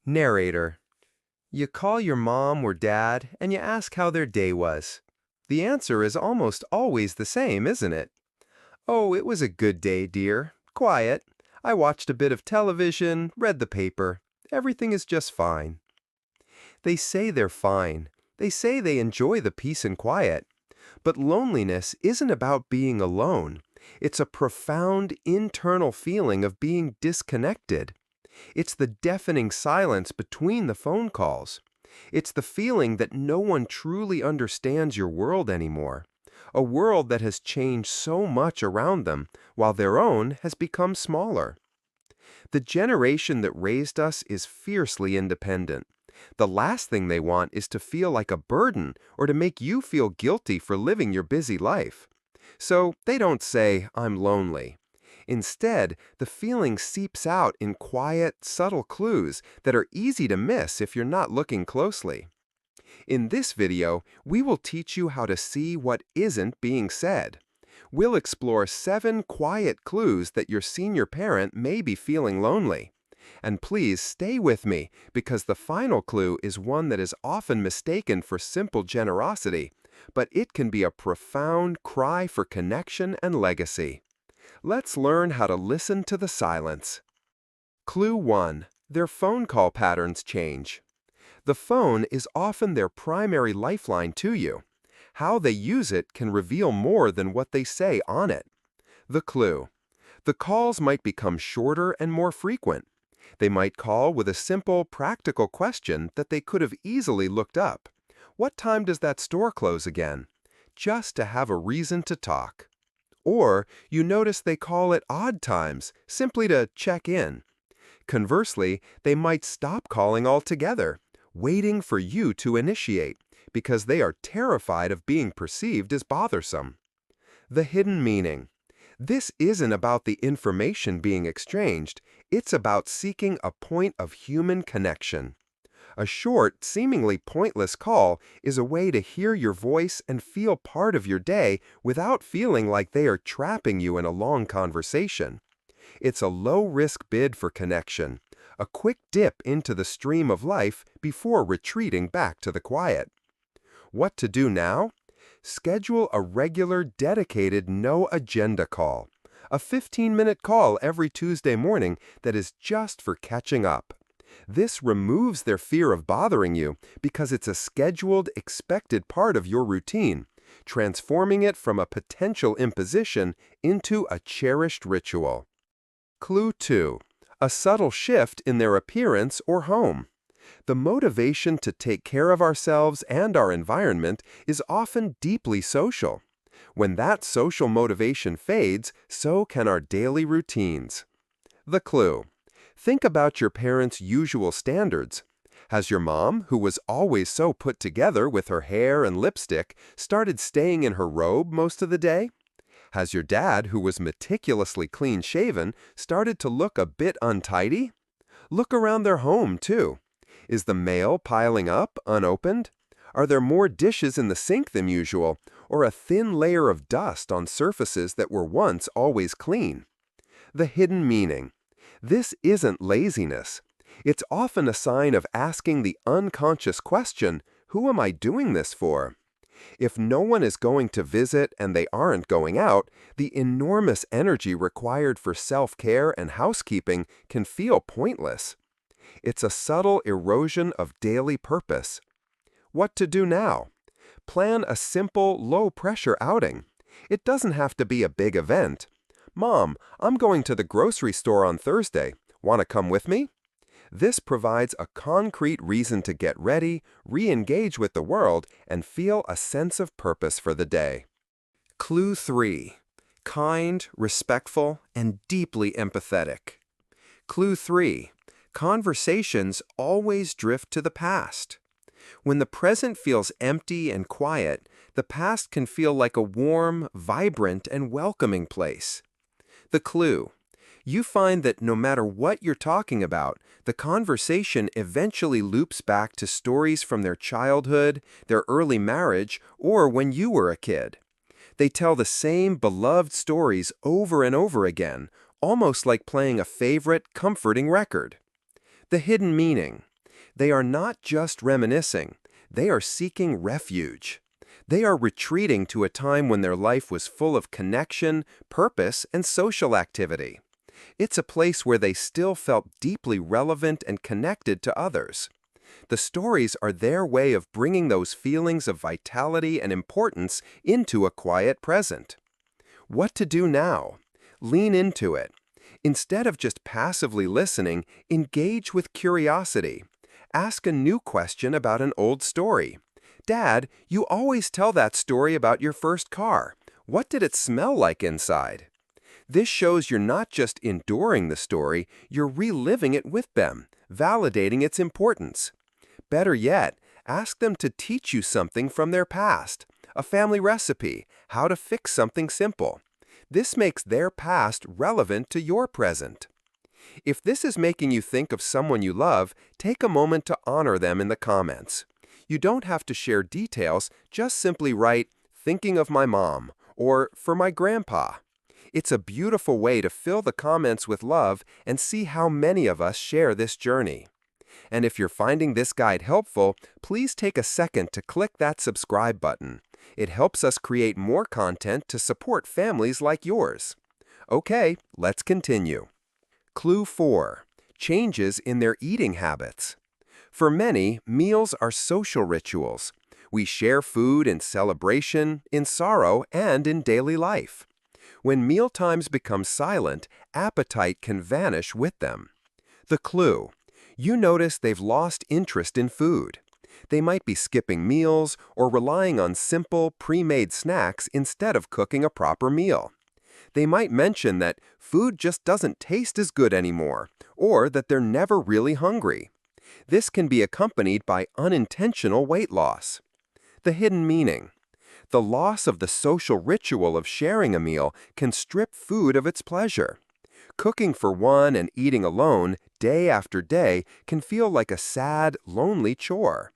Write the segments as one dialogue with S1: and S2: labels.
S1: Narrator. You call your mom or dad and you ask how their day was. The answer is almost always the same, isn't it? Oh, it was a good day, dear. Quiet. I watched a bit of television, read the paper. Everything is just fine. They say they're fine. They say they enjoy the peace and quiet. But loneliness isn't about being alone. It's a profound internal feeling of being disconnected. It's the deafening silence between the phone calls. It's the feeling that no one truly understands your world anymore. A world that has changed so much around them, while their own has become smaller. The generation that raised us is fiercely independent. The last thing they want is to feel like a burden or to make you feel guilty for living your busy life. So they don't say, "I'm lonely." Instead, the feeling seeps out in quiet, subtle clues that are easy to miss if you're not looking closely. In this video, we will teach you how to see what isn't being said. We'll explore 7 quiet clues that your senior parent may be feeling lonely. And please stay with me, because the final clue is one that is often mistaken for simple generosity, but it can be a profound cry for connection and legacy. Let's learn how to listen to the silence. Clue 1. Their phone call patterns change. The phone is often their primary lifeline to you. How they use it can reveal more than what they say on it. The clue. The calls might become shorter and more frequent. They might call with a simple, practical question that they could have easily looked up. What time does that store close again? Just to have a reason to talk. Or you notice they call at odd times, simply to check in. Conversely, they might stop calling altogether, waiting for you to initiate, because they are terrified of being perceived as bothersome. The hidden meaning. This isn't about the information being exchanged, it's about seeking a point of human connection. A short, seemingly pointless call is a way to hear your voice and feel part of your day without feeling like they are trapping you in a long conversation. It's a low-risk bid for connection, a quick dip into the stream of life before retreating back to the quiet. What to do now? Schedule a regular, dedicated, no-agenda call. A 15-minute call every Tuesday morning that is just for catching up. This removes their fear of bothering you because it's a scheduled, expected part of your routine, transforming it from a potential imposition into a cherished ritual. Clue 2. A subtle shift in their appearance or home. The motivation to take care of ourselves and our environment is often deeply social. When that social motivation fades, so can our daily routines. The clue. Think about your parents' usual standards. Has your mom, who was always so put together with her hair and lipstick, started staying in her robe most of the day? Has your dad, who was meticulously clean-shaven, started to look a bit untidy? Look around their home, too. Is the mail piling up, unopened? Are there more dishes in the sink than usual, or a thin layer of dust on surfaces that were once always clean? The hidden meaning. This isn't laziness. It's often a sign of asking the unconscious question, who am I doing this for? If no one is going to visit and they aren't going out, the enormous energy required for self-care and housekeeping can feel pointless. It's a subtle erosion of daily purpose. What to do now? Plan a simple, low-pressure outing. It doesn't have to be a big event. "Mom, I'm going to the grocery store on Thursday. Want to come with me?" This provides a concrete reason to get ready, re-engage with the world, and feel a sense of purpose for the day. Clue 3. Kind, respectful, and deeply empathetic. Clue 3. Conversations always drift to the past. When the present feels empty and quiet, the past can feel like a warm, vibrant, and welcoming place. The clue. You find that no matter what you're talking about, the conversation eventually loops back to stories from their childhood, their early marriage, or when you were a kid. They tell the same beloved stories over and over again, almost like playing a favorite, comforting record. The hidden meaning. They are not just reminiscing, they are seeking refuge. They are retreating to a time when their life was full of connection, purpose, and social activity. It's a place where they still felt deeply relevant and connected to others. The stories are their way of bringing those feelings of vitality and importance into a quiet present. What to do now? Lean into it. Instead of just passively listening, engage with curiosity. Ask a new question about an old story. Dad, you always tell that story about your first car. What did it smell like inside? This shows you're not just enduring the story, you're reliving it with them, validating its importance. Better yet, ask them to teach you something from their past, a family recipe, how to fix something simple. This makes their past relevant to your present. If this is making you think of someone you love, take a moment to honor them in the comments. You don't have to share details, just simply write, "Thinking of my mom," or "For my grandpa." It's a beautiful way to fill the comments with love and see how many of us share this journey. And if you're finding this guide helpful, please take a second to click that subscribe button. It helps us create more content to support families like yours. Okay, let's continue. Clue 4. Changes in their eating habits. For many, meals are social rituals. We share food in celebration, in sorrow, and in daily life. When meal times become silent, appetite can vanish with them. The clue. You notice they've lost interest in food. They might be skipping meals or relying on simple, pre-made snacks instead of cooking a proper meal. They might mention that food just doesn't taste as good anymore, or that they're never really hungry. This can be accompanied by unintentional weight loss. The hidden meaning. The loss of the social ritual of sharing a meal can strip food of its pleasure. Cooking for one and eating alone, day after day, can feel like a sad, lonely chore.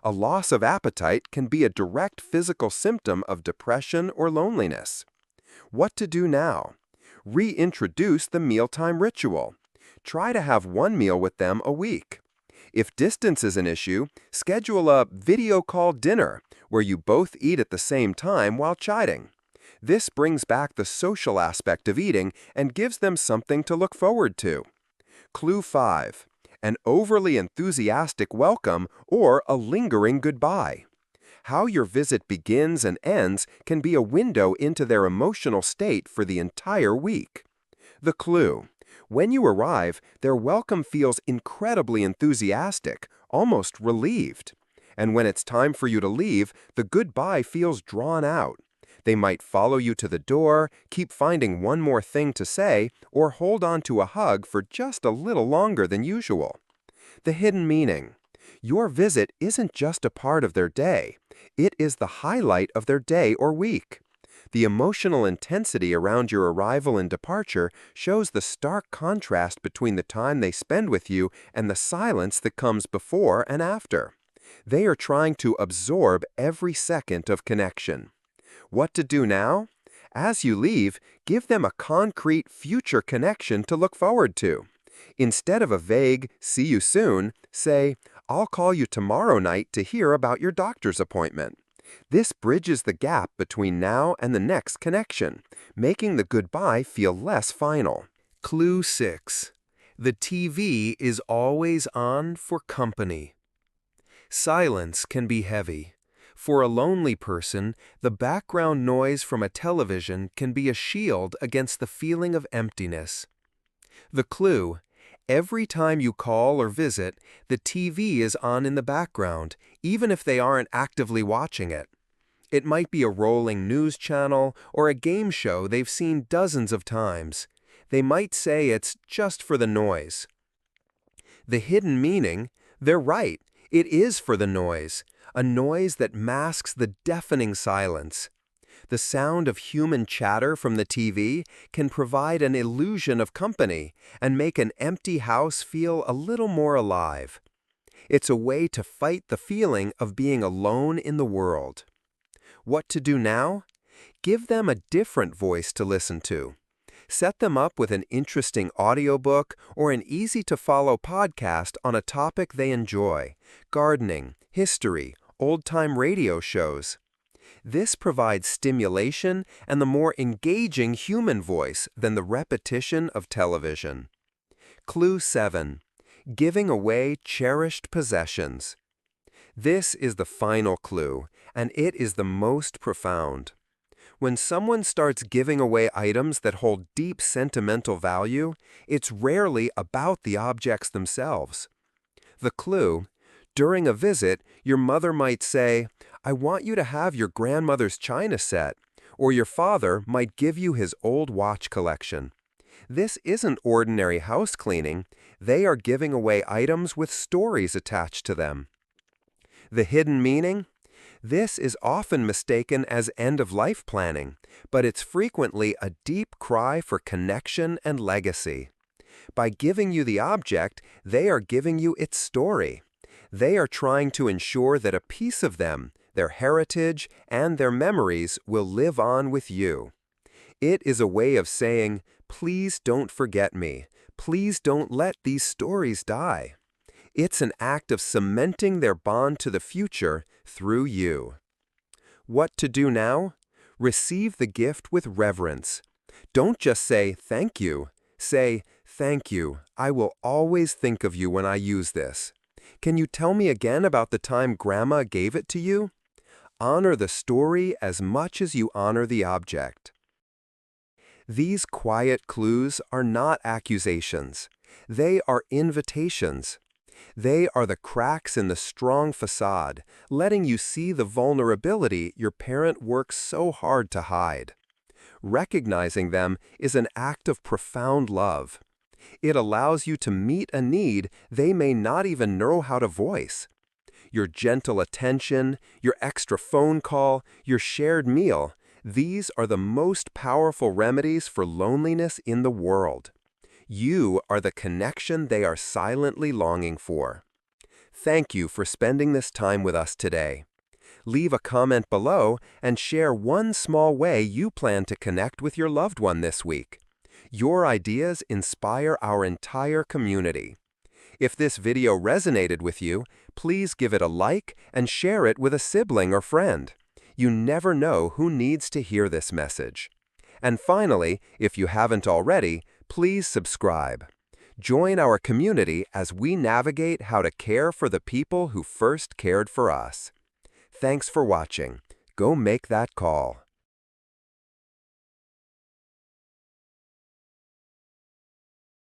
S1: A loss of appetite can be a direct physical symptom of depression or loneliness. What to do now? Reintroduce the mealtime ritual. Try to have one meal with them a week. If distance is an issue, schedule a video call dinner where you both eat at the same time while chatting. This brings back the social aspect of eating and gives them something to look forward to. Clue 5. An overly enthusiastic welcome or a lingering goodbye. How your visit begins and ends can be a window into their emotional state for the entire week. The clue. When you arrive, their welcome feels incredibly enthusiastic, almost relieved. And when it's time for you to leave, the goodbye feels drawn out. They might follow you to the door, keep finding one more thing to say, or hold on to a hug for just a little longer than usual. The hidden meaning. Your visit isn't just a part of their day. It is the highlight of their day or week. The emotional intensity around your arrival and departure shows the stark contrast between the time they spend with you and the silence that comes before and after. They are trying to absorb every second of connection. What to do now? As you leave, give them a concrete future connection to look forward to. Instead of a vague, "see you soon," say, "I'll call you tomorrow night to hear about your doctor's appointment." This bridges the gap between now and the next connection, making the goodbye feel less final. Clue 6. The TV is always on for company. Silence can be heavy. For a lonely person, the background noise from a television can be a shield against the feeling of emptiness. The clue. Every time you call or visit, the TV is on in the background, even if they aren't actively watching it. It might be a rolling news channel or a game show they've seen dozens of times. They might say it's just for the noise. The hidden meaning, they're right, it is for the noise, a noise that masks the deafening silence. The sound of human chatter from the TV can provide an illusion of company and make an empty house feel a little more alive. It's a way to fight the feeling of being alone in the world. What to do now? Give them a different voice to listen to. Set them up with an interesting audiobook or an easy-to-follow podcast on a topic they enjoy: gardening, history, old-time radio shows. This provides stimulation and the more engaging human voice than the repetition of television. Clue 7. Giving away cherished possessions. This is the final clue, and it is the most profound. When someone starts giving away items that hold deep sentimental value, it's rarely about the objects themselves. The clue: during a visit, your mother might say, "I want you to have your grandmother's china set," or your father might give you his old watch collection. This isn't ordinary house cleaning. They are giving away items with stories attached to them. The hidden meaning? This is often mistaken as end-of-life planning, but it's frequently a deep cry for connection and legacy. By giving you the object, they are giving you its story. They are trying to ensure that a piece of them, their heritage, and their memories will live on with you. It is a way of saying, "Please don't forget me. Please don't let these stories die." It's an act of cementing their bond to the future through you. What to do now? Receive the gift with reverence. Don't just say, "Thank you." Say, "Thank you. I will always think of you when I use this. Can you tell me again about the time Grandma gave it to you?" Honor the story as much as you honor the object. These quiet clues are not accusations. They are invitations. They are the cracks in the strong facade, letting you see the vulnerability your parent works so hard to hide. Recognizing them is an act of profound love. It allows you to meet a need they may not even know how to voice. Your gentle attention, your extra phone call, your shared meal, these are the most powerful remedies for loneliness in the world. You are the connection they are silently longing for. Thank you for spending this time with us today. Leave a comment below and share one small way you plan to connect with your loved one this week. Your ideas inspire our entire community. If this video resonated with you, please give it a like and share it with a sibling or friend. You never know who needs to hear this message. And finally, if you haven't already, please subscribe. Join our community as we navigate how to care for the people who first cared for us. Thanks for watching. Go make that call.